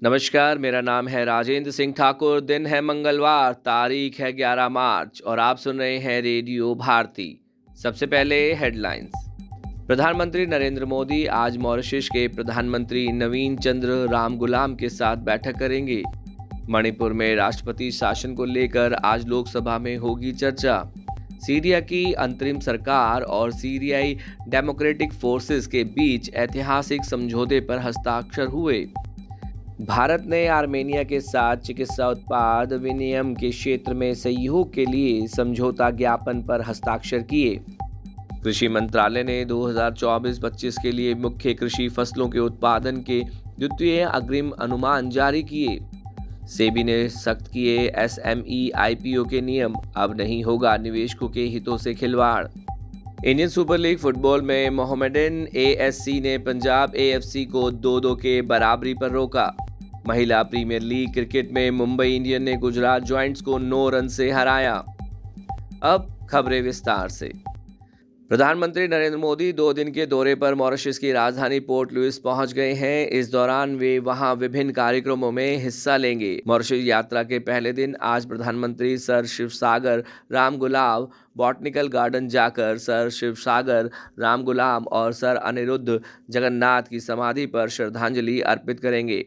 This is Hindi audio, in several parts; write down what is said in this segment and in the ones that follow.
नमस्कार, मेरा नाम है राजेंद्र सिंह ठाकुर। दिन है मंगलवार, तारीख है 11 मार्च और आप सुन रहे हैं रेडियो भारती। सबसे पहले हेडलाइंस। प्रधानमंत्री नरेंद्र मोदी आज मॉरिशस के प्रधानमंत्री नवीन चंद्र रामगुलाम के साथ बैठक करेंगे। मणिपुर में राष्ट्रपति शासन को लेकर आज लोकसभा में होगी चर्चा। सीरिया की अंतरिम सरकार और सीरियाई डेमोक्रेटिक फोर्सेस के बीच ऐतिहासिक समझौते पर हस्ताक्षर हुए। भारत ने आर्मेनिया के साथ चिकित्सा उत्पाद विनिमय के क्षेत्र में सहयोग के लिए समझौता ज्ञापन पर हस्ताक्षर किए। कृषि मंत्रालय ने 2024-25 के लिए मुख्य कृषि फसलों के उत्पादन के द्वितीय अग्रिम अनुमान जारी किए। सेबी ने सख्त किए एसएमई आईपीओ के नियम, अब नहीं होगा निवेशकों के हितों से खिलवाड़। इंडियन सुपर लीग फुटबॉल में मोहम्मडन एएससी ने पंजाब एएफसी को 2-2 के बराबरी पर रोका। महिला प्रीमियर लीग क्रिकेट में मुंबई इंडियन ने गुजरात जॉइंट्स को 9 रन से हराया। अब खबरें विस्तार से। प्रधानमंत्री नरेंद्र मोदी 2 दिन के दौरे पर मॉरिशस की राजधानी पोर्ट लुइस पहुंच गए हैं। इस दौरान वे वहां विभिन्न कार्यक्रमों में हिस्सा लेंगे। मॉरिशस यात्रा के पहले दिन आज प्रधानमंत्री sir Seewoosagur Ramgoolam Botanical Garden जाकर सर शिवसागर रामगुलाम और सर अनिरुद्ध जगन्नाथ की समाधि पर श्रद्धांजलि अर्पित करेंगे।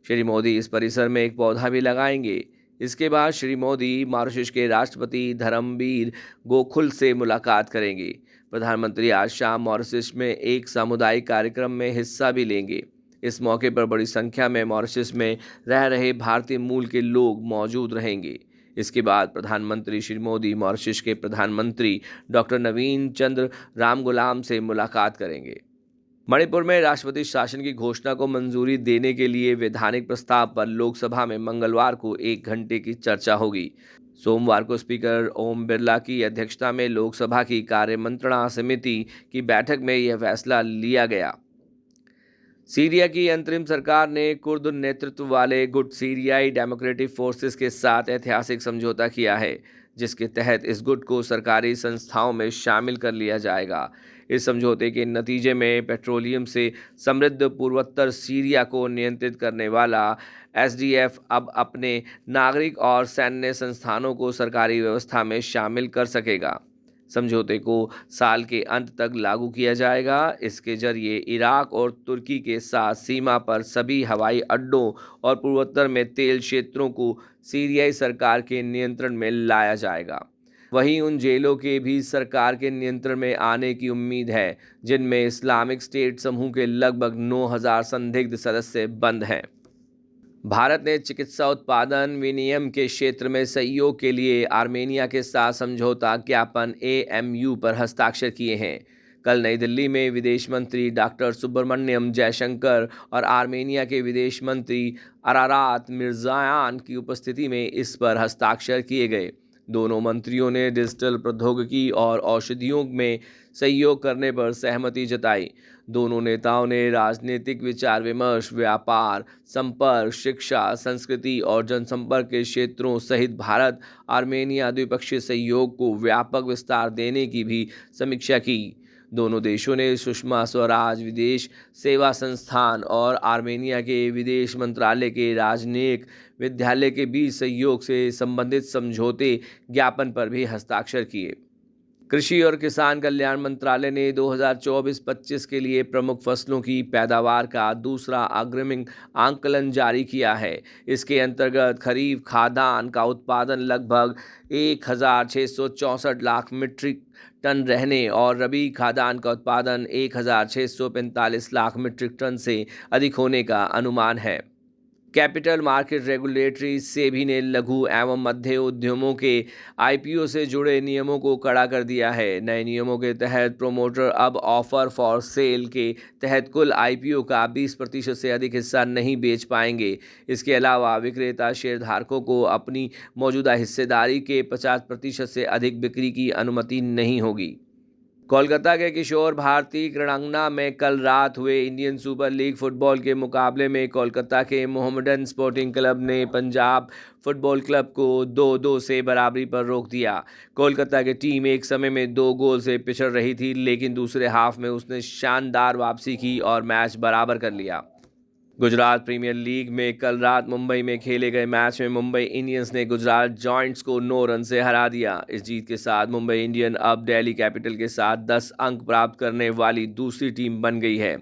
श्री मोदी इस परिसर में एक पौधा भी लगाएंगे। इसके बाद श्री मोदी मॉरिशस के राष्ट्रपति धर्मबीर गोकुल से मुलाकात करेंगे। प्रधानमंत्री आज शाम मॉरिशस में एक सामुदायिक कार्यक्रम में हिस्सा भी लेंगे। इस मौके पर बड़ी संख्या में मॉरिशस में रह रहे भारतीय मूल के लोग मौजूद रहेंगे। इसके बाद प्रधानमंत्री श्री मोदी मॉरिशस के प्रधानमंत्री डॉक्टर नवीन चंद्र रामगुलाम से मुलाकात करेंगे। मणिपुर में राष्ट्रपति शासन की घोषणा को मंजूरी देने के लिए वैधानिक प्रस्ताव पर लोकसभा में मंगलवार को 1 घंटे की चर्चा होगी। सोमवार को स्पीकर ओम बिरला की अध्यक्षता में लोकसभा की कार्य मंत्रणा समिति की बैठक में यह फैसला लिया गया। सीरिया की अंतरिम सरकार ने कुर्द नेतृत्व वाले गुट सीरियाई डेमोक्रेटिक फोर्सेस के साथ ऐतिहासिक समझौता किया है, जिसके तहत इस गुट को सरकारी संस्थाओं में शामिल कर लिया जाएगा। इस समझौते के नतीजे में पेट्रोलियम से समृद्ध पूर्वोत्तर सीरिया को नियंत्रित करने वाला एसडीएफ अब अपने नागरिक और सैन्य संस्थानों को सरकारी व्यवस्था में शामिल कर सकेगा। समझौते को साल के अंत तक लागू किया जाएगा। इसके जरिए इराक और तुर्की के साथ सीमा पर सभी हवाई अड्डों और पूर्वोत्तर में तेल क्षेत्रों को सीरियाई सरकार के नियंत्रण में लाया जाएगा। वहीं उन जेलों के भी सरकार के नियंत्रण में आने की उम्मीद है जिनमें इस्लामिक स्टेट समूह के लगभग 9,000 संदिग्ध सदस्य बंद हैं। भारत ने चिकित्सा उत्पादन विनिमय के क्षेत्र में सहयोग के लिए आर्मेनिया के साथ समझौता ज्ञापन एएमयू पर हस्ताक्षर किए हैं। कल नई दिल्ली में विदेश मंत्री डॉक्टर सुब्रमण्यम जयशंकर और आर्मेनिया के विदेश मंत्री अरारात मिर्ज़ायान की उपस्थिति में इस पर हस्ताक्षर किए गए। दोनों मंत्रियों ने डिजिटल प्रौद्योगिकी और औषधियों में सहयोग करने पर सहमति जताई। दोनों नेताओं ने राजनीतिक विचार विमर्श, व्यापार, संपर्क, शिक्षा, संस्कृति और जनसंपर्क के क्षेत्रों सहित भारत आर्मेनिया द्विपक्षीय सहयोग को व्यापक विस्तार देने की भी समीक्षा की। दोनों देशों ने सुषमा स्वराज विदेश सेवा संस्थान और आर्मेनिया के विदेश मंत्रालय के राजनयिक विद्यालय के बीच सहयोग से संबंधित समझौते ज्ञापन पर भी हस्ताक्षर किए। कृषि और किसान कल्याण मंत्रालय ने 2024-25 के लिए प्रमुख फसलों की पैदावार का दूसरा अग्रिम आंकलन जारी किया है। इसके अंतर्गत खरीफ खाद्यान्न का उत्पादन लगभग 1,664 लाख मीट्रिक टन रहने और रबी खाद्यान्न का उत्पादन 1,645 लाख मीट्रिक टन से अधिक होने का अनुमान है। कैपिटल मार्केट रेगुलेटरी सेबी ने लघु एवं मध्य उद्यमों के आईपीओ से जुड़े नियमों को कड़ा कर दिया है। नए नियमों के तहत प्रोमोटर अब ऑफर फॉर सेल के तहत कुल आईपीओ का 20% से अधिक हिस्सा नहीं बेच पाएंगे। इसके अलावा विक्रेता शेयरधारकों को अपनी मौजूदा हिस्सेदारी के 50% से अधिक बिक्री की अनुमति नहीं होगी। कोलकाता के किशोर भारती क्रीड़ांगना में कल रात हुए इंडियन सुपर लीग फुटबॉल के मुकाबले में कोलकाता के मोहम्मडन स्पोर्टिंग क्लब ने पंजाब फुटबॉल क्लब को 2-2 से बराबरी पर रोक दिया। कोलकाता की टीम एक समय में 2 गोल से पिछड़ रही थी, लेकिन दूसरे हाफ में उसने शानदार वापसी की और मैच बराबर कर लिया। गुजरात प्रीमियर लीग में कल रात मुंबई में खेले गए मैच में मुंबई इंडियंस ने गुजरात जॉइंट्स को 9 रन से हरा दिया। इस जीत के साथ मुंबई इंडियन अब दिल्ली कैपिटल के साथ 10 अंक प्राप्त करने वाली दूसरी टीम बन गई है,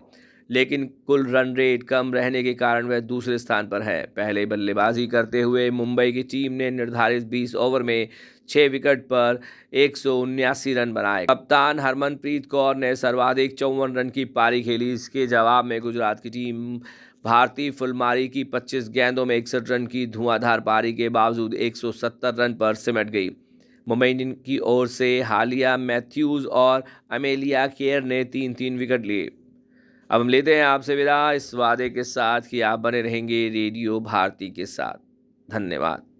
लेकिन कुल रन रेट कम रहने के कारण वह दूसरे स्थान पर है। पहले बल्लेबाजी करते हुए मुंबई की टीम ने निर्धारित 20 ओवर में 6 विकेट पर 179 रन बनाए। कप्तान हरमनप्रीत कौर ने सर्वाधिक 54 रन की पारी खेली। इसके जवाब में गुजरात की टीम भारतीय फुलमारी की 25 गेंदों में 61 रन की धुआंधार पारी के बावजूद 170 रन पर सिमट गई। मुंबई इंडियंस की ओर से हालिया मैथ्यूज और अमेलिया केयर ने 3-3 विकेट लिए। अब हम लेते हैं आपसे विदा इस वादे के साथ कि आप बने रहेंगे रेडियो भारती के साथ। धन्यवाद।